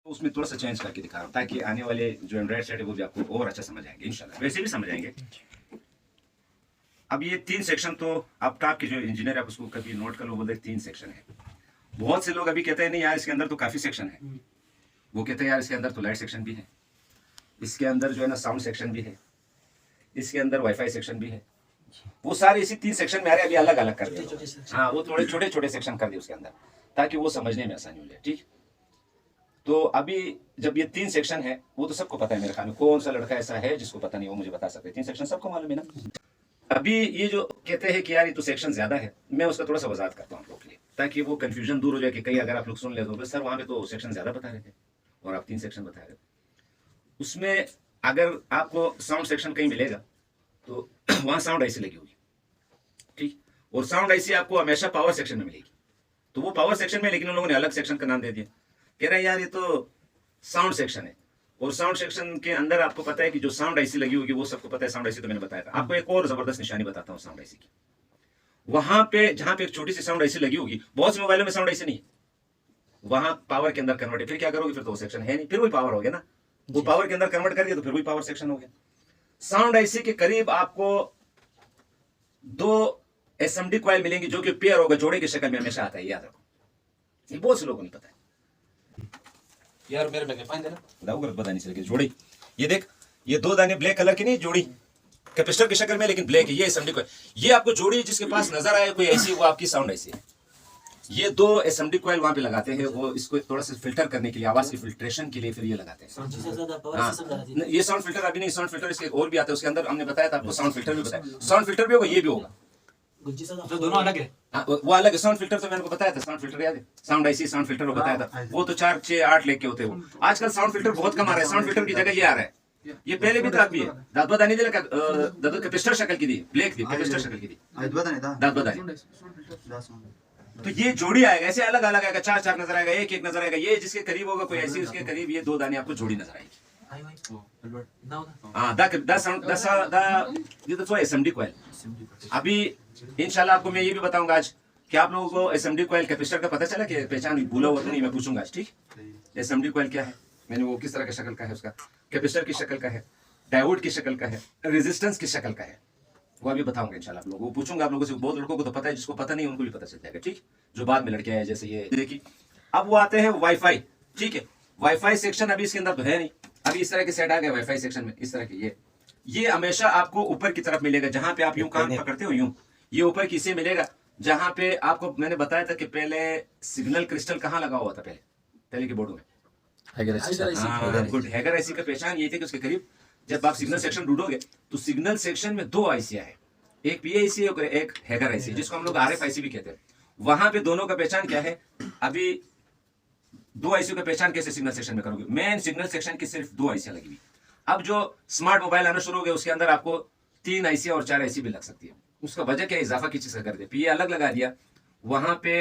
उसमें थोड़ा सा चेंज करके दिखा रहा हूँ ताकि आने वाले जो एंड्रॉइड सेट है वो भी आपको और अच्छा समझ आएंगे इंशाल्लाह, वैसे भी समझ आएंगे। अब ये 3 सेक्शन तो अब आपके जो इंजीनियर है आप उसको कभी नोट कर लो, बोलते 3 सेक्शन है। बहुत से लोग अभी कहते हैं नहीं यार इसके अंदर तो काफी सेक्शन है, वो कहते हैं यार इसके अंदर तो लाइट सेक्शन भी है, इसके अंदर जो है ना साउंड सेक्शन भी है, इसके अंदर वाईफाई सेक्शन भी है। वो सारे इसी 3 सेक्शन में आ रहे, अभी अलग अलग कर दिए। हाँ, वो थोड़े छोटे छोटे सेक्शन कर दिए उसके अंदर ताकि वो समझने में आसानी हो जाए। ठीक, तो अभी जब ये 3 सेक्शन है वो तो सबको पता है मेरे ख्याल में, कौन सा लड़का ऐसा है जिसको पता नहीं, वो मुझे बता सकते। 3 सेक्शन सबको मालूम है ना। अभी ये जो कहते हैं कि यार ये तो सेक्शन ज्यादा है, मैं उसका थोड़ा सा वजाहत करता हूँ आप लोग के लिए ताकि वो कंफ्यूजन दूर हो जाए कि कहीं अगर आप लोग सुन ले तो सर वहां पे तो सेक्शन ज्यादा बता रहे थे और आप 3 सेक्शन बता रहे थे। उसमें अगर आपको साउंड सेक्शन कहीं मिलेगा तो वहां साउंड आईसी लगी होगी, ठीक, और साउंड आईसी आपको हमेशा पावर सेक्शन में मिलेगी। तो वो पावर सेक्शन में, लेकिन उन लोगों ने अलग सेक्शन का नाम दे दिया, कह रहे हैं यार ये तो साउंड सेक्शन है। और साउंड सेक्शन के अंदर आपको पता है कि जो साउंड आईसी लगी होगी वो सबको पता है, साउंड आईसी तो मैंने बताया था आपको। एक और जबरदस्त निशानी बताता हूँ साउंड आईसी की, वहां पे जहां पे एक छोटी सी साउंड आईसी लगी होगी, बहुत से मोबाइलों में साउंड आईसी नहीं है, वहां पावर के अंदर कन्वर्ट है। फिर क्या करोगे, फिर तो वो सेक्शन है नहीं, फिर वही पावर हो गया ना, वो पावर के अंदर कन्वर्ट कर दिया तो फिर वही पावर सेक्शन हो गया। साउंड आईसी के करीब आपको 2 एसएमडी कॉइल मिलेंगी जो कि पेयर होगा, जोड़े की शक्ल में हमेशा आता है, याद रखो। ये बहुत से लोगों को नहीं पता है यार, मेरे में फाइन देना दाऊगर पता नहीं चल जोड़ी। ये देख, ये 2 दाने ब्लैक कलर की नहीं जोड़ी कैपेसिटर की शक्ल में, लेकिन ब्लैक है, ये एसएमडी कॉइल। ये आपको जोड़ी जिसके पास नजर आए कोई ऐसी, वो आपकी साउंड ऐसी है। ये 2 एसएमडी कॉइल वहां पे लगाते हैं, वो इसको थोड़ा सा फिल्टर करने के लिए, आवाज की फिल्ट्रेशन के लिए फिर ये लगाते हैं। ये साउंड फिल्टर अभी नहीं, साउंड फिल्टर इसके और भी आते हैं, उसके अंदर हमने बताया था आपको, साउंड फिल्टर भी बताया, साउंड फिल्टर भी होगा, ये भी होगा, तो दोनों अलग है। वो अलग है। साउंड फिल्टर तो मैंने को बताया था, साउंड फिल्टर याद है, साउंड आईसी साउंड फिल्टर वो बताया था, वो तो 4 6 8 लेके होते हैं। वो आजकल साउंड फिल्टर बहुत कम आ रहा है, साउंड फिल्टर की जगह ये आ रहा है। ये पहले भी था, अभी है दाद बदानी दिला का दाद कैपेसिटर शक्ल की दी, ब्लैक दी कैपेसिटर शक्ल की दी दाद बदानी। तो ये जोड़ी आएगा, ऐसे अलग अलग आएगा, 4 4 नजर आएगा, 1 1 नजर आएगा। ये जिसके करीब होगा कोई ऐसी, उसके करीब ये 2 दाने आपको जोड़ी नजर आएगी। हाँ, दा एसएमडी कॉइल। अभी इंशाल्लाह आपको मैं ये भी बताऊंगा आज कि आप लोगों को एसएमडी कॉइल कैपेसिटर का पता चला कि पहचान भूला हुआ तो नहीं, मैं पूछूंगा आज, ठीक। एसएमडी कॉइल क्या है, मैंने वो किस तरह का शक्ल का है, उसका कैपेसिटर की शक्ल का है, डायोड की शक्ल का है, रेजिस्टेंस की शक्ल का है, वो अभी बताऊंगा इंशाल्लाह आप लोगों को। पूछूंगा आप लोगों से, बहुत लड़कों को तो पता है, जिसको पता नहीं उनको भी पता चल जाएगा, ठीक। जो बाद में लड़के आए जैसे ये देखिए। अब वो आते हैं वाईफाई, ठीक है। वाईफाई सेक्शन अभी इसके अंदर तो है नहीं, अभी इस तरह के सेट आ गए वाईफाई सेक्शन में, इस तरह के। ये हमेशा आपको ऊपर की तरफ मिलेगा, जहां पे आप यूं कान पकड़ते हो यूं, ये ऊपर किसे मिलेगा, जहां पे आपको मैंने बताया था कि पहले सिग्नल क्रिस्टल कहां लगा हुआ था, पहले के बोर्डों में गुड हैगर आईसी का पहचान ये थी कि उसके करीब जब आप सिग्नल सेक्शन ढूंढोगे तो सिग्नल सेक्शन में 2 आईसियां है, एक पीआईसी और एक हैगर आईसी, जिसको हम लोग आरएफआईसी भी कहते हैं। वहां पे दोनों का पहचान क्या है, अभी 2 आईसी का पहचान कैसे सिग्नल सेक्शन में करोगे, मेन सिग्नल सेक्शन की सिर्फ 2 आईसियां लगी हुई। अब जो स्मार्ट मोबाइल आना शुरू हो गए उसके अंदर आपको 3 आईसी और 4 आईसी भी लग सकती है। उसका वजह क्या, इजाफा की चीज का कर दिया, पीए अलग लगा दिया, वहां पे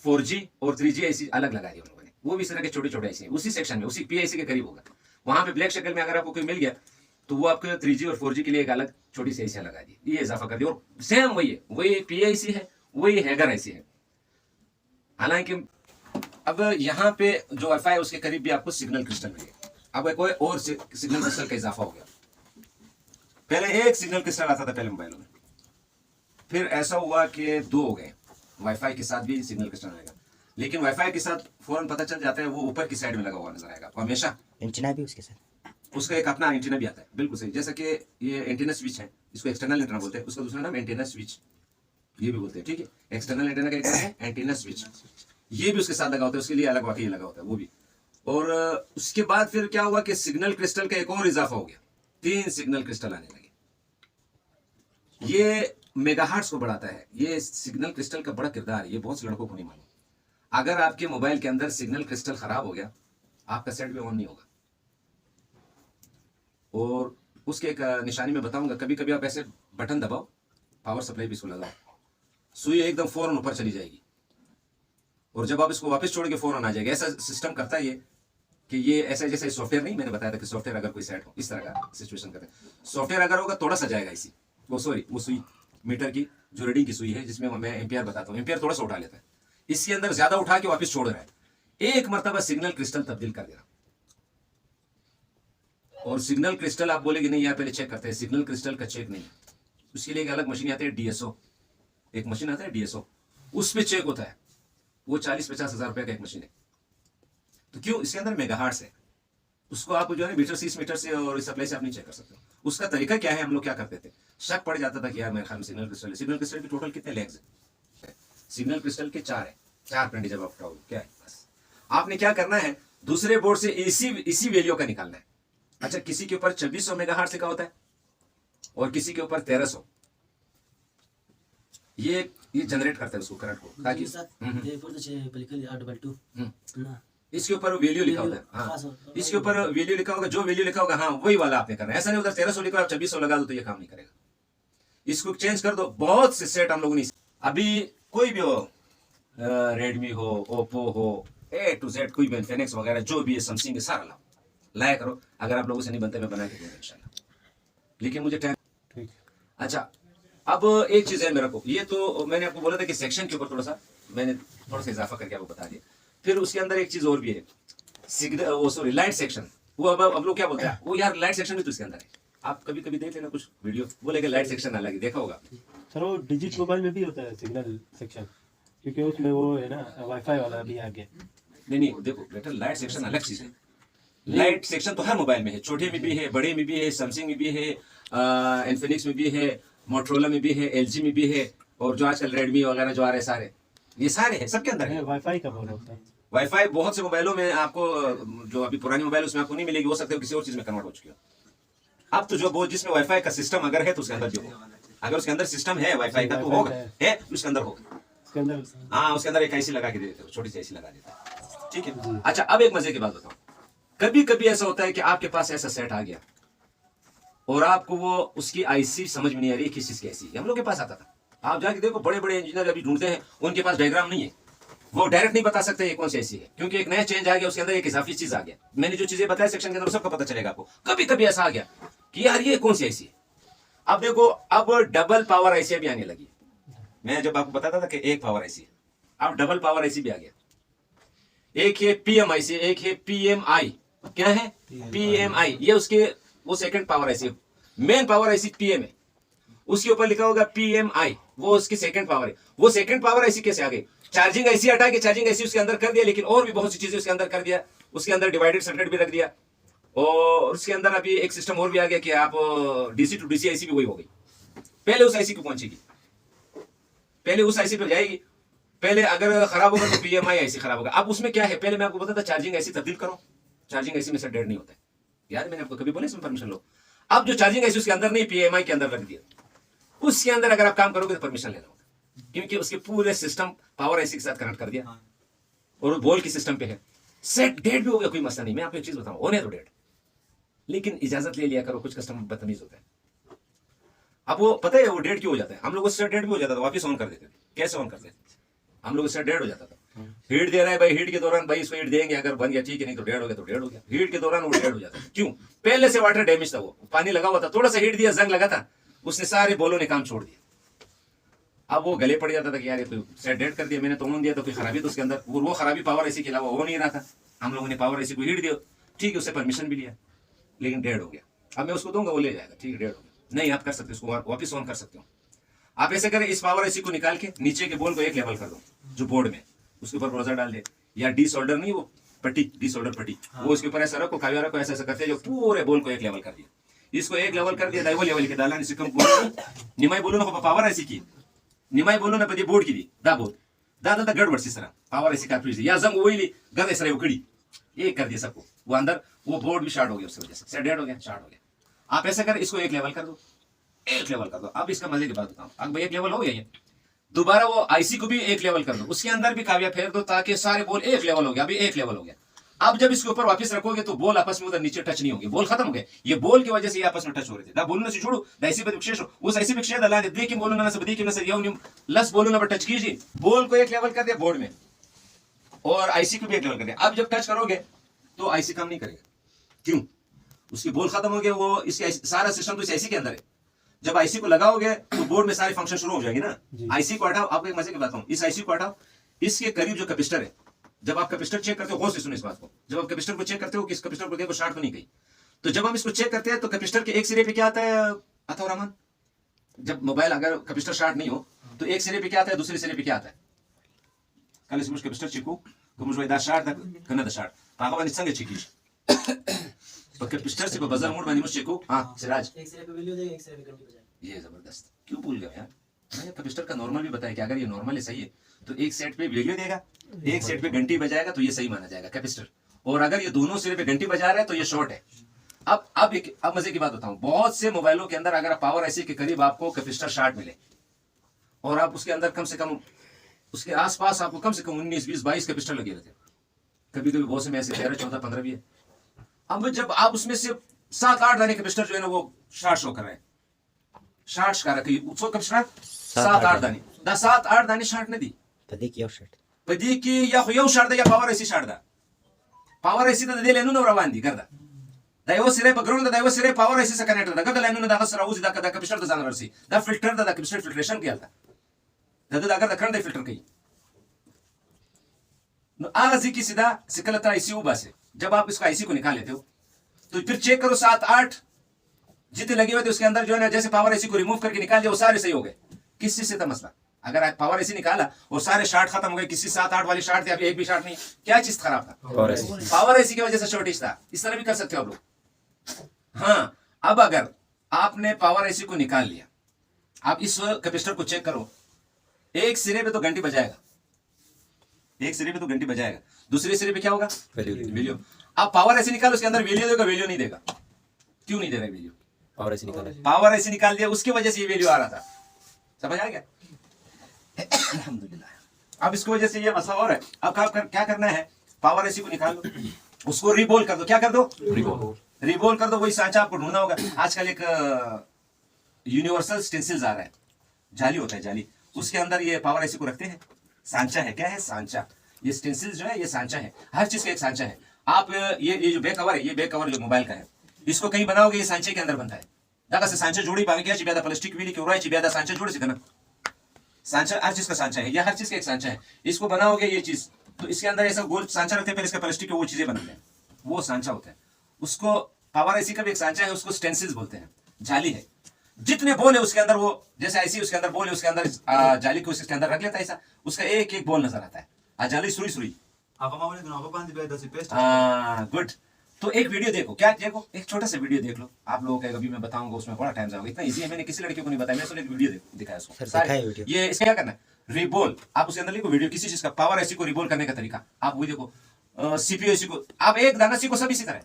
4G और 3G आईसी अलग लगा दिया उन लोगों ने, वो भी इस तरह के छोटे छोटे आईसी उसी सेक्शन में, उसी पीआईसी के करीब होगा। वहां पे ब्लैक शक्ल में अगर आपको कोई मिल गया तो वो आपको 3G और 4G के लिए एक अलग छोटी सी आईसी लगा दी, ये इजाफा कर दिया। और सेम वही है, वही पीआईसी है, वही हैगर आईसी है। हालांकि अब यहाँ पे जो वाईफाई है उसके करीब भी आपको सिग्नल क्रिस्टल मिलेगा, अब कोई और सिग्नल क्रिस्टल का इजाफा हो गया। पहले एक सिग्नल क्रिस्टल आता था पहले मोबाइलों में, फिर ऐसा हुआ कि 2 हो गए, वाईफाई के साथ भी सिग्नल क्रिस्टल आएगा, लेकिन वाईफाई के साथ फौरन पता चल जाता है, वो ऊपर की साइड में लगा हुआ नजर आएगा आपको हमेशा। एंटीना भी उसके साथ, उसका एक अपना एंटीना भी आता है, बिल्कुल सही। जैसा कि ये एंटीना स्विच है, इसको एक्सटर्नल एंटीना बोलते हैं, उसका दूसरा नाम एंटीना स्विच ये भी बोलते हैं, ठीक है। एक्सटर्नल एंटीना का एक है एंटीना स्विच, ये भी उसके साथ लगा होता है, उसके लिए अलग वाकई लगा होता है वो भी। और उसके बाद फिर क्या हुआ कि सिग्नल क्रिस्टल का एक और इजाफा हो गया, 3 सिग्नल क्रिस्टल आने लगे। ये मेगाहर्ट्ज को बढ़ाता है, ये सिग्नल क्रिस्टल का बड़ा किरदार है, ये बहुत से लड़कों को नहीं मालूम। अगर आपके मोबाइल के अंदर सिग्नल क्रिस्टल खराब हो गया, आपका सेट भी ऑन नहीं होगा। और उसके एक निशानी में बताऊंगा, कभी कभी आप ऐसे बटन दबाओ, पावर सप्लाई भी इसको लगाओ, सुई एकदम फौरन ऊपर चली जाएगी, और जब आप इसको वापस छोड़ के फौरन आ जाएगा। ऐसा सिस्टम करता है ये कि ये ऐसा, जैसे सॉफ्टवेयर नहीं, मैंने बताया था कि सॉफ्टवेयर अगर कोई सेट हो इस तरह का सिचुएशन करते हैं, सॉफ्टवेयर अगर होगा थोड़ा सा जाएगा इसी, वो सॉरी वो सुई मीटर की जो रीडिंग की सुई है, जिसमें मैं एम्पियर बताता हूँ, एम्पियर थोड़ा सा उठा लेता है, इसके अंदर ज्यादा उठा के वापस छोड़ रहा है, एक मरतबा सिग्नल क्रिस्टल तब्दील कर देना। और सिग्नल क्रिस्टल आप बोलेगे नहीं यार पहले चेक करते हैं, सिग्नल क्रिस्टल का चेक नहीं है, उसके लिए एक अलग मशीन आती है डीएसओ, एक मशीन आता है डीएसओ, उस पर चेक होता है, वो 40-50 हज़ार रुपए का एक मशीन है। तो क्यों? इसके अंदर मेगाहर्ट्ज है, उसको आप जो है मीटर से इस मीटर से और इस सप्लाई से आप नहीं चेक कर सकते। उसका तरीका क्या है, हम लोग क्या करते थे, शक पड़ जाता था कि यार मेरे ख्याल में सिग्नल क्रिस्टल है। सिग्नल क्रिस्टल के टोटल कितने लेग्स है? सिग्नल क्रिस्टल के 4 है, 4 पिंडी जब आप उठाओगे क्या है, बस आपने क्या करना है, दूसरे बोर्ड से इसी वैल्यू का निकालना है। अच्छा, किसी के ऊपर 2600 मेगाहर्ट्ज लिखा होता है और किसी के ऊपर 1300, ये जनरेट करता है उसको करंट को, ताकि इसके ऊपर वैल्यू लिखा होता है। हाँ, इसके ऊपर वैल्यू लिखा होगा, जो वैल्यू लिखा होगा हाँ वही वाला आपने करना है। ऐसा नहीं उधर 1300 लिखा आप 2600 लगा दो तो ये काम नहीं करेगा। इसको चेंज कर दो। बहुत से सेट हम लोगों ने अभी कोई भी हो, रेडमी हो, ओप्पो हो, A to Z कोई भी, इन्फिनिक्स वगैरह जो भी है, सैमसंग, सारा लाया करो। अगर आप लोगों से नहीं बनते मैं बना के दूंगा इंशाल्लाह, लेकिन मुझे टाइम। अच्छा, अब एक चीज है मेरे को, ये तो मैंने आपको बोला था कि सेक्शन के ऊपर थोड़ा सा मैंने थोड़ा सा इजाफा करके आपको बता दिया। फिर उसके अंदर एक चीज और भी है, सिग्नल, वो सॉरी लाइट सेक्शन, वो अब लोग क्या बोलते हैं, वो यार लाइट सेक्शन भी तो इसके अंदर है। आप कभी कभी देख लेना कुछ वीडियो, बोलेगा लाइट सेक्शन अलग है, देखा होगा सर। वो डिजिट मोबाइल में भी होता है सिग्नल सेक्शन, क्योंकि उसमें वो है ना वाईफाई वाला भी आ गया। नहीं देखो बेटा, लाइट सेक्शन अलग चीज है। लाइट सेक्शन तो हर मोबाइल में है, छोटे में भी है, बड़े में भी है, सैमसंग में भी है, इन्फिनिक्स में भी है, मोटरोला में भी है, एलजी में भी है, और जो आजकल रेडमी वगैरह जो आ रहे सारे, ये सारे हैं, सबके अंदर है। वाईफाई का बोल रहा हूं। वाईफाई बहुत से मोबाइलों में आपको, जो अभी पुरानी मोबाइल उसमें आपको नहीं मिलेगी, हो सकता है किसी और चीज में कन्वर्ट हो चुकी हो। अब तो जो वो जिसमें वाईफाई का सिस्टम अगर है तो उसके अंदर जो होगा, अगर उसके अंदर सिस्टम है वाईफाई का तो होगा, है उसके अंदर होगा। उसके अंदर, हाँ, उसके अंदर एक आईसी लगा के दे देते हो, छोटी सी आईसी लगा देते हैं, ठीक है। अच्छा, अब एक मजे की बात बताओ, कभी कभी ऐसा होता है कि आपके पास ऐसा सेट आ गया और आपको वो उसकी आईसी समझ में नहीं आ रही किस चीज की आईसी है। हम लोग के पास आता था, आप जाके देखो, बड़े बड़े इंजीनियर अभी ढूंढते हैं, उनके पास डायग्राम नहीं है, वो डायरेक्ट नहीं बता सकते ये कौन सी आईसी है, क्योंकि एक नया चेंज आ गया, उसके अंदर एक इजाफी चीज आ गया। मैंने जो चीजें बताया सेक्शन के अंदर सबका पता चलेगा आपको। कभी कभी ऐसा आ गया कि यार ये कौन सी आईसी है। अब देखो, अब डबल पावर आईसी भी आने लगी। मैं जब आपको बताता था कि एक पावर आईसी है, अब डबल पावर आईसी भी आ गया। एक है पीएमआईसी, एक है पीएमआई। क्या है? पीएमआई, ये उसके वो second power IC. Main power IC PM है, उसके ऊपर लिखा होगा पीएमआई, वो उसकी सेकंड पावर है। वो सेकंड पावर आईसी कैसे आ गई? चार्जिंग आईसी हटा के चार्जिंग आईसी उसके अंदर कर दिया, लेकिन और भी बहुत सी चीजें उसके अंदर कर दिया। उसके अंदर डिवाइडेड सर्किट भी रख दिया, और उसके अंदर अभी एक सिस्टम और भी आ गया कि आप डीसी टू डीसी आईसी भी वही हो गई। पहले उस आईसी को पहुंचेगी, पहले उस आईसी पर जाएगी, पहले अगर खराब होगा तो पीएमआई आईसी खराब होगा। अब उसमें क्या है, पहले मैं आपको बताता चार्जिंग आईसी तब्दील करो, चार्जिंग आईसी में से डेड नहीं होता है। यार मैंने आपको कभी बोला इसमें परमिशन लो। अब जो चार्जिंग आईसी उसके अंदर नहीं, पीएमआई के अंदर रख दिया, उसके अंदर अगर आप काम करोगे तो परमिशन लेना होगा, क्योंकि उसके पूरे सिस्टम पावर आईसी के साथ कनेक्ट कर दिया और वो बोल की सिस्टम पे है। सेट डेड भी हो गया, कोई मसला नहीं। मैं आपको एक चीज बताऊं, होने तो डेड, लेकिन इजाजत ले लिया करो। कुछ कस्टमर बदतमीज होता है। अब वो पता है वो डेड क्यों हो जाता है, हम लोग सेट डेड भी हो जाता था, वापस ऑन कर देते थे। कैसे ऑन करते थे? हम लोग सेट डेड हो जाता था, हीट दे रहा है भाई, हीट के दौरान भाई इसको हीट देंगे, अगर बन गया ठीक है, नहीं तो डेड हो गया तो डेड हो गया। हीट के दौरान वो डेड हो जाता था। क्यों? पहले से वाटर डैमेज था, वो पानी लगा हुआ था, थोड़ा सा हीट दिया, जंग लगा था, उसने सारे बोलों ने काम छोड़ दिया। अब वो गले पड़ जाता था कि यार ये तो सेट डेड कर दिया, मैंने तो ऑन दिया, तो कोई खराबी तो उसके अंदर, वो खराबी पावर आईसी के अलावा हो नहीं रहा था। हम लोगों ने पावर आईसी को हीट दिया, ठीक है, उससे परमिशन भी लिया, लेकिन डेड हो गया। अब मैं उसको दूंगा, वो ले जाएगा, ठीक है, डेड हो गया। नहीं, आप कर सकते, उसको वापस ऑन कर सकते हो। आप ऐसे करें, इस पावर आईसी को निकाल के नीचे के बोल को एक लेवल कर दो, जो बोर्ड में, उसके ऊपर ब्राउजर डाल दे, या डी सोल्डर नहीं, वो पट्टी, डी सोल्डर पट्टी, वो उसके ऊपर ऐसा रखो, काव्या रखो, ऐसा करते जो पूरे बोल को एक लेवल कर दिया। इसको एक लेवल कर दिया, दाइवो लेवल के दाला निसे कम निमाई बोलो ना पावर आईसी की, निमाई बोलो ना पदी बोर्ड की दी दा बोल दा गड़बड़ सी सरा पावर आईसी का फ्रीज या जंग वही गद ऐसा उकड़ी, ये कर दिया सबको, वो अंदर वो बोर्ड भी शार्ट हो गया, उसकी वजह से डेड हो गया, शार्ट हो गया। आप ऐसा कर, इसको एक लेवल कर दो, एक लेवल कर दो। अब इसका मजे की बात बताऊं, अब भाई एक लेवल हो गया, ये दोबारा वो आईसी को भी एक लेवल कर दो, उसके अंदर भी काव्या फेर दो, ताकि सारे बोल एक लेवल हो गया। अभी एक लेवल हो गया। अब जब इसके ऊपर वापस रखोगे तो बोल आपस में उधर नीचे टच नहीं होंगे, बोल खत्म हो गए। ये बोल की वजह से ये आपस में टच हो रहे थे। दा बोलना से छोड़ो, दाइसी पे विशेष हो, उस आईसी पे विशेष दला दे, देखिए बोलना ना सब देखिए ना सर, ये लस बोलो ना पर टच कीजिए, बोल को एक लेवल कर दिया बोर्ड में, और आईसी को भी एक लेवल कर दिया। अब जब टच करोगे तो आईसी काम नहीं करेगा। क्यों? उसकी बोल खत्म हो गया, वो इसके सारा सिस्टम तो इस आईसी के अंदर है। जब आईसी को लगाओगे तो बोर्ड में सारे फंक्शन शुरू हो जाएंगे ना। आईसी को हटाओ, आपको एक मजे की बात हूं, इस आईसी को हटाओ, इसके करीब जो कैपेसिटर है, जब आप कैपेसिटर चेक करते हो, गौर से सुनो इस बात को, जब आप कैपेसिटर को चेक करते हो कि इस कैपेसिटर को देखो शॉर्ट तो नहीं गई, तो जब हम इसको चेक करते हैं तो कैपेसिटर के एक सिरे पे क्या आता है अथवा रहमान, जब मोबाइल अगर कैपेसिटर शॉर्ट नहीं हो तो एक सिरे पे क्या आता है, दूसरे सिरे पे क्या आता है? कल इसमें कैपेसिटर चेकू तो मुझे दा शॉर्ट तक कना दा शॉर्ट पागा वाली संगे चेकी तो कैपेसिटर से बजर मोड बनी मुझे चेकू। हां सिराज एक सिरे पे वैल्यू देगा, एक सिरे पे घंटी बजाएगा। ये जबरदस्त, क्यों भूल गया यार? मैंने कैपेसिटर का नॉर्मल भी बताया कि अगर ये नॉर्मल है सही है तो एक सेट पे वैल्यू देगा, एक सेट पे घंटी बजाएगा तो ये सही माना जाएगा कैपेसिटर, और अगर ये दोनों सिरे पे घंटी बजा रहा है तो ये शॉर्ट है। अब मजे की बात बताऊं, बहुत से मोबाइलों के अंदर अगर पावर ऐसी के करीब आपको कैपेसिटर शॉर्ट मिले और आप उसके अंदर कम से कम उसके आसपास आपको कम से कम 19 20 22 कैपेसिटर लगे रहते हैं, कभी कभी बहुत से में ऐसे 13 14 15 भी है। अब जब आप उसमें से 7 8 दाने कैपेसिटर जो है ना वो शॉर्ट शो कर रहे हैं, शॉर्ट कर रहे हैं, उसको कैपेसिटर 7 8 दाने दा 7 8 दाने शॉर्ट नहीं दी पदी की या यो शॉर्ट दा या पावर ऐसी शॉर्ट दा पावर ऐसी दा दे लेनु न रवान दी करदा दैव सिरे बग्राउंड दैव सिरे पावर ऐसी से कनेक्ट दा गद लेनु दा खसरा उज दा कदा कैपेसिटर दा जानवर सी दा फिल्टर दा कैपेसिटर फिल्ट्रेशन किया था दा अगर दखन दे फिल्टर कई नो आजी की सीधा सिकलता आईसीयू बस है। जब आप इसको आईसी को निकाल लेते हो तो फिर चेक करो 7 8 जितने लगे हुए थे उसके अंदर जो है ना, जैसे पावर एसी को रिमूव करके निकाल दिया वो सारे सही हो गए। किस चीज से था मसला? अगर आप पावर एसी निकाला और सारे शॉर्ट खत्म हो गए, किसी 7 8 वाली शॉर्ट थी, अभी एक भी शॉर्ट नहीं, क्या चीज खराब था? पावर एसी की वजह से शॉर्टेज था। इस तरह भी कर सकते हो आप लोग। हाँ, अब अगर आपने पावर एसी को निकाल लिया, आप इस कैपेसिटर को चेक करो, एक सिरे पे तो घंटी बजाएगा, एक सिरे पे तो घंटी बजाएगा, दूसरे सिरे पे क्या होगा? वैल्यू। आप पावर ऐसे निकाल, उसके अंदर वैल्यू देगा, वैल्यू नहीं देगा। क्यों नहीं दे रहा वैल्यू? पावर ऐसे निकाल दिया, उसकी वजह से ये वैल्यू आ रहा था। समझ आ गया? अल्हम्दुलिल्लाह। अब इसकी वजह से ये मसला और है। अब क्या करना है? पावर ऐसी को निकाल दो, उसको रिबोल कर दो। क्या कर दो? रिबोल कर दो। वही सांचा आपको ढूंढना होगा। आजकल एक यूनिवर्सल स्टेंसिल्स आ रहा है, जाली होता है, जाली, उसके अंदर ये पावर ऐसी को रखते हैं। सांचा है, क्या है? सांचा। ये स्टेंसिल्स जो है ये सांचा है, हर चीज का एक सांचा है। आप ये जो बैक कवर है, ये बैक कवर जो मोबाइल का है, इसको कहीं बनाओगे ये सांचे के अंदर बनता है। दागा से सांचा जोड़ी पागे क्या चिब्यादा प्लास्टिक वीली क्यों रहा है चिब्यादा सांचा जोड़ी से करना। सांचा हर चीज का सांचा है, ये हर चीज का एक सांचा है। इसको बनाओगे ये चीज तो इसके अंदर ऐसा गोल सांचा रखते हैं, फिर इसका प्लास्टिक के वो चीजें बनाते हैं, वो सांचा होता है। उसको पावर ऐसी का भी एक सांचा है, उसको स्टेंसिल्स बोलते हैं, जाली है। जितने बोल है उसके अंदर, वो जैसे ऐसी उसके अंदर बोल है, उसके अंदर जाली को उसके अंदर रख लेता है, ऐसा उसका एक एक बोल नजर आता है। जाली सुई सुई। गुड। तो एक वीडियो देखो, क्या देखो, एक छोटा सा वीडियो देख लो। आप लोगों का अभी मैं बताऊंगा, उसमें बड़ा टाइम जाएगा, इतना इजी है, मैंने किसी लड़की को नहीं बताया, मैंने एक वीडियो दिखाया उसको। ये इसका क्या करना है? रिबोल। आप उसके अंदर लिखो वीडियो किसी चीज का, पावर ऐसी को रिबोल करने का तरीका। आप वही देखो, सीपीयू ऐसी को, आप एक दाना सीखो, सब इसी तरह।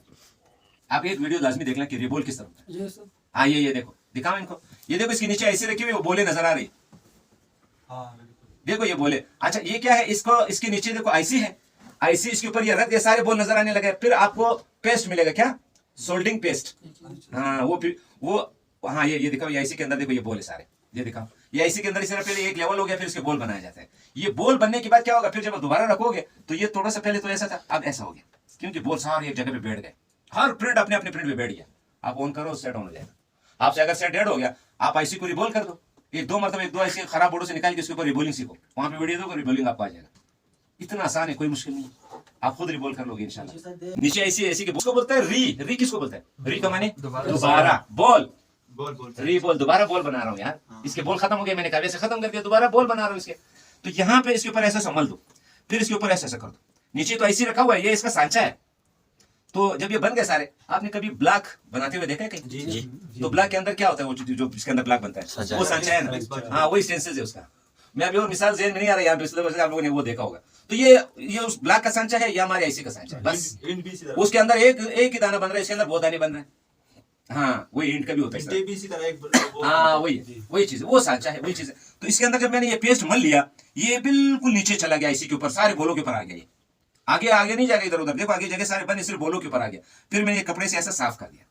आप एक वीडियो लाजमी देख लें कि रिबोल किस तरह है। हाँ, ये देखो, दिखाओ इनको, ये देखो, इसके नीचे ऐसी रखी हुई वो बोले नजर आ रही। देखो ये बोले। अच्छा, ये क्या है? इसको इसके नीचे देखो आईसी है, आईसी इसके ऊपर ये रख, ये सारे बोल नजर आने लगे। फिर आपको पेस्ट मिलेगा, क्या? Soldering paste. हाँ, वो हाँ, ये दिखाओ, ये आईसी के अंदर देखो, ये बोल है सारे, ये दिखाओ, ये आईसी के अंदर इस तरह पहले एक लेवल हो गया, फिर इसके बोल बनाया जाता है। ये बोल बनने के बाद क्या होगा? फिर जब दोबारा रखोगे तो ये थोड़ा सा पहले तो ऐसा था, अब ऐसा हो गया, क्योंकि बोल सारे एक जगह पे बैठ गए, हर प्रिंट अपने अपने प्रिंट पे बैठ गया। आप ऑन करो, सेट ऑन हो जाएगा। आपसे अगर सेट डेड हो गया, आप आईसी को रिबोल कर दो, एक दो मरतबा, एक दो ऐसे खराब बोर्डों से निकाल के उसके ऊपर रिबोलिंग सीखो, वहां पे वीडियो दो, रिबोलिंग आपको आ जाएगा। इतना आसान है, कोई मुश्किल नहीं है, आप खुद रिबोल कर लोगे इंशाल्लाह। नीचे ऐसी ऐसी के उसको बोलता है री किसको बोलता है? री का माने दोबारा बोल रिबोल, दोबारा बोल बना रहा हूँ यार। इसके बोल खत्म हो गए, मैंने कहा वैसे खत्म कर दिया, दोबारा बोल बना रहा हूँ इसके। तो यहाँ पे इसके ऊपर ऐसा संभल दो, फिर इसके ऊपर ऐसा कर दो। नीचे तो ऐसी रखा हुआ है, ये इसका सांचा है। तो जब ये बन गए सारे, आपने कभी ब्लॉक बनाते हुए देखा है कहीं? जी। तो ब्लॉक के अंदर क्या होता है? वो जो इसके अंदर ब्लॉक बनता है, वो सांचा है ना? हाँ, वही स्टेंसिल्स है उसका। मैं अभी और मिसाल ज़हन में नहीं आ रहा है, यहाँ पे इसलिए आप लोगों ने वो देखा होगा। तो ये उस ब्लॉक का सांचा है, या हमारे आईसी का सांचा है, बस। उसके अंदर एक ही दाना बन रहा है, इसके अंदर बहुत दाने बन रहे हैं। हाँ, वही इंट का भी होता है। हाँ, वही चीज, वो सांचा है, वही चीज है। तो इसके अंदर जब मैंने ये पेस्ट मल लिया, ये बिल्कुल नीचे चला गया, आईसी के ऊपर, सारे बोलों के ऊपर आ गया। ये आगे नहीं जाएगा इधर उधर, देखो आगे जगह सारे बने, सिर्फ बोलों के ऊपर आ गया। फिर मैंने कपड़े से ऐसा साफ कर दिया।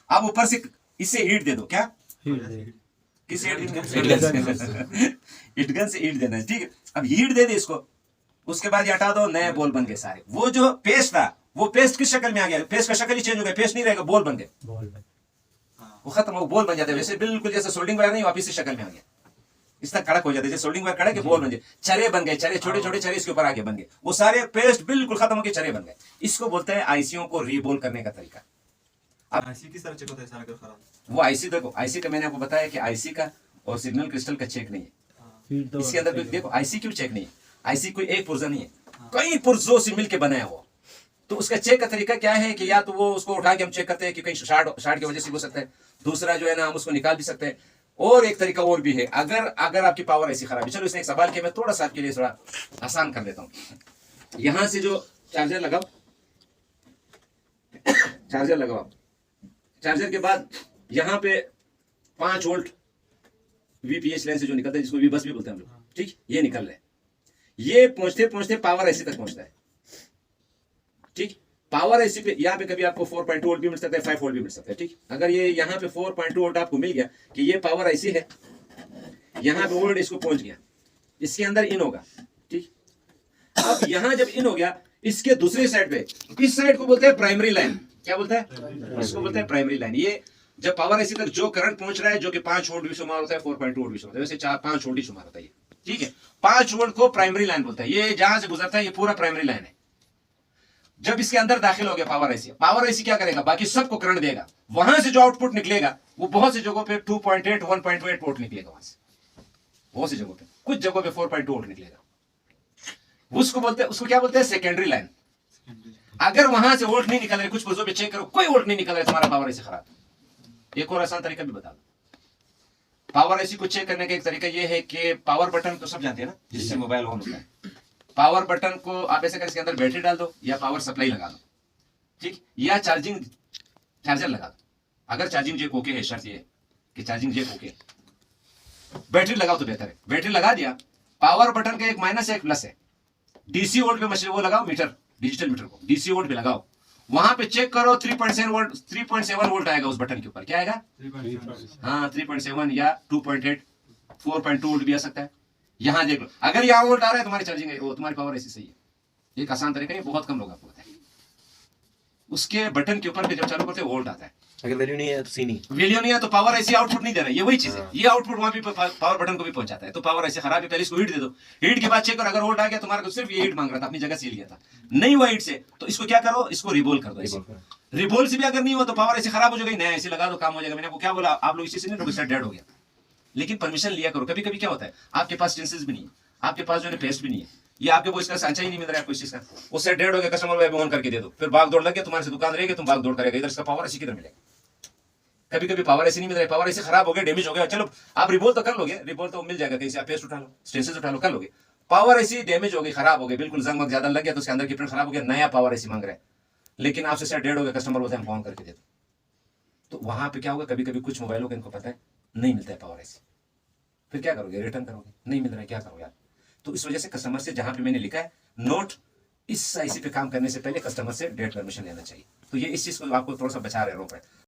अब ऊपर से इससे हीट दे दो। क्या? किस हीट गन से हीट देना है, ठीक है। अब हीट दे दे इसको, उसके बाद ये हटा दो, नए बोल बन गए सारे। वो जो पेस्ट था, वो पेस्ट किस शक्ल में आ गया? पेस्ट का शक्ल ही चेंज हो गया, पेस्ट नहीं रहेगा, बोल बन गए, वो खत्म हो, बोल बन जाते हैं। वैसे बिल्कुल जैसे सोल्डिंग वाला नहीं, वापिस इस शक्ल में आ गया। इस तक कड़क हो जाते हैं, जैसे सोल्डिंग वायर कड़क है, बोल बन जाए, चरे बन गए, चरे छोटे छोटे चरे इसके ऊपर आगे बन गए, वो सारे पेस्ट बिल्कुल खत्म होकर चरे बन गए। इसको बोलते हैं आईसीओ को रीबोल करने का तरीका। आईसी किस तरह चेक होता है सारा अगर खराब? वो आईसी देखो, आईसी का मैंने आपको बताया कि आईसी का और सिग्नल क्रिस्टल का चेक नहीं है। फीड तो इसके अंदर कोई देखो आईसी क्यों चेक नहीं है, आईसी कोई एक पुर्जा नहीं है, कई पुर्जों से मिलकर बना है वो। तो उसका चेक का तरीका क्या है कि या तो वो उसको उठा के हम चेक करते हैं कि कहीं शार्ट की वजह से हो सकता है, दूसरा जो है ना हम उसको निकाल भी सकते हैं, और एक तरीका और भी है, अगर आपकी पावर ऐसी खराब है। चलो इसने एक सवाल किया, मैं थोड़ा सा आपके लिए थोड़ा आसान कर देता हूं। यहां से जो चार्जर लगाओ, चार्जर लगाओ, चार्जर के बाद यहां पे 5 वोल्ट वीपीएच लाइन से जो निकलता है, जिसको वी बस भी बोलते हैं हम लोग, ठीक, ये निकल रहा है। ये पहुंचते पहुंचते पावर ऐसी तक पहुंचता है, ठीक। पावर ऐसी पे यहाँ पे कभी आपको 4.2 वोल्ट भी मिल सकता है, 5 वोल्ट भी मिल सकता है, ठीक। अगर ये यहाँ पे 4.2 वोल्ट आपको मिल गया कि ये पावर ऐसी है, यहाँ पे वोल्ट इसको पहुंच गया, इसके अंदर इन होगा, ठीक। अब यहाँ जब इन हो गया, इसके दूसरी साइड पे, इस साइड को बोलते हैं प्राइमरी लाइन। क्या बोलते हैं? इसको बोलते हैं प्राइमरी लाइन। ये जब पावर ऐसी तक जो करंट पहुंच रहा है, जो कि 5 वोल्ट भी शुमार होता है, 4.2 वोल्ट भी शुमार होता है, वैसे 4-5 वोल्ट ही शुमार होता है, ठीक है। 5 वोल्ट को प्राइमरी लाइन बोलते हैं। ये जहां से गुजरता है ये पूरा प्राइमरी लाइन है। जब इसके अंदर दाखिल हो गया पावर ऐसी क्या करेगा, बाकी सबको करंट देगा, वहां से जो आउटपुट निकलेगा वो बहुत सी जगहों पे 2.8 1.8 वोल्ट निकलेगा, वहां से बहुत सी जगहों पे, कुछ जगहों पे 4.2 वोल्ट निकलेगा। उसको क्या बोलते हैं? Secondary line. अगर वहां से वोल्ट नहीं निकल रहे, कुछ पुर्जों पे चेक करो, कोई वोल्ट नहीं निकल रहा है, तुम्हारा पावर ऐसी खराब। एक और आसान तरीका भी बता दो। पावर ऐसी को चेक करने का एक तरीका ये है कि पावर बटन तो सब जानते हैं ना, जिससे मोबाइल ऑन होता है। पावर बटन को आप ऐसे कर इसके अंदर बैटरी डाल दो या पावर सप्लाई लगा दो, ठीक, या चार्जर लगा दो। अगर चार्जिंग जेक ओके है, शर्त ये कि चार्जिंग जेक ओके, बैटरी लगाओ तो बेहतर है। बैटरी लगा दिया, पावर बटन का एक माइनस है एक प्लस है। डीसी वोल्ट पे मशीन वो लगाओ, मीटर, डिजिटल मीटर को डीसी वोल्ट पे लगाओ, वहां पे चेक करो 3.7 वोल्ट आएगा उस बटन के ऊपर। क्या आएगा? 3.7 या 2.8 4.2 वोल्ट भी आ सकता है। यहां देख लो, अगर यहां वोल्ट आ रहा है तुम्हारी चार्जिंग है, वो तुम्हारी पावर ऐसी सही है। एक आसान तरीका है, बहुत कम लोग आपको बताएं। उसके बटन के ऊपर भी जब चालू करते हैं वोल्ट आता है। अगर वैल्यू नहीं है तो सी नहीं, वैल्यू नहीं है तो पावर ऐसी आउटपुट नहीं दे रहा है। ये वही चीज है, ये आउटपुट वहां भी पावर बटन को भी पहुंचाता है। तो पावर ऐसे खराब है, पहले इसको हीट दे दो, हीट के बाद चेक करो, अगर वोल्ट आ गया तुम्हारा को, सिर्फ ये हीट मांग रहा था, अपनी जगह से लिया था, नहीं हुआ हीट से, तो इसको क्या करो, इसको रिबोल कर दो। रिबोल से भी अगर नहीं हुआ तो पावर ऐसे खराब हो जाएगी, नया ऐसे लगा दो, काम हो जाएगा। मैंने आपको क्या बोला, आप लोग इसी से नहीं, डेड हो गया। लेकिन परमिशन लिया करो। कभी कभी क्या होता है, आपके पास टेंसेस भी नहीं है, आपके पास जो है पेस्ट भी नहीं है, ये आपके को इसका सांचा ही नहीं मिल रहा है आपको इस चीज का, उससे डेढ़ हो गया, कस्टमर वेब ऑन करके दे दो, फिर भाग दौड़ लग गया, तुम्हारे से दुकान रहेगी, तुम भाग दौड़ करेगा, इधर इसका पावर ऐसी किधर मिलेगा। कभी कभी पावर ऐसे नहीं मिल रहा है, पावर ऐसे खराब हो गया, डैमेज हो गया, चलो आप रिबोल तो कर लोगे, रिबोल तो मिल जाएगा कहीं से, आप पेस्ट उठा लो, स्टेंसेस उठा लो, कर लोगे। पावर ऐसी डैमेज हो गई, खराब हो गई, बिल्कुल जंग वक्त ज्यादा लग गया, तो उसके अंदर की प्रिंट खराब हो गया, नया पावर ऐसी मांग रहा है, लेकिन आपसे शायद डेढ़ हो गया, कस्टमर बोलते हैं हम ऑन करके दे दो। तो वहां पे क्या होगा, कभी कभी कुछ मोबाइलों का इनको पता है नहीं मिलता है पावर ऐसी, फिर क्या करोगे, रिटर्न करोगे, नहीं मिल रहा है, क्या करोगे आप। तो इस वजह से कस्टमर से, जहां पे मैंने लिखा है नोट, इस आईसी पे काम करने से पहले कस्टमर से डेट परमिशन लेना चाहिए। तो ये इस चीज को आपको थोड़ा सा बचा रहे, रोक रहे।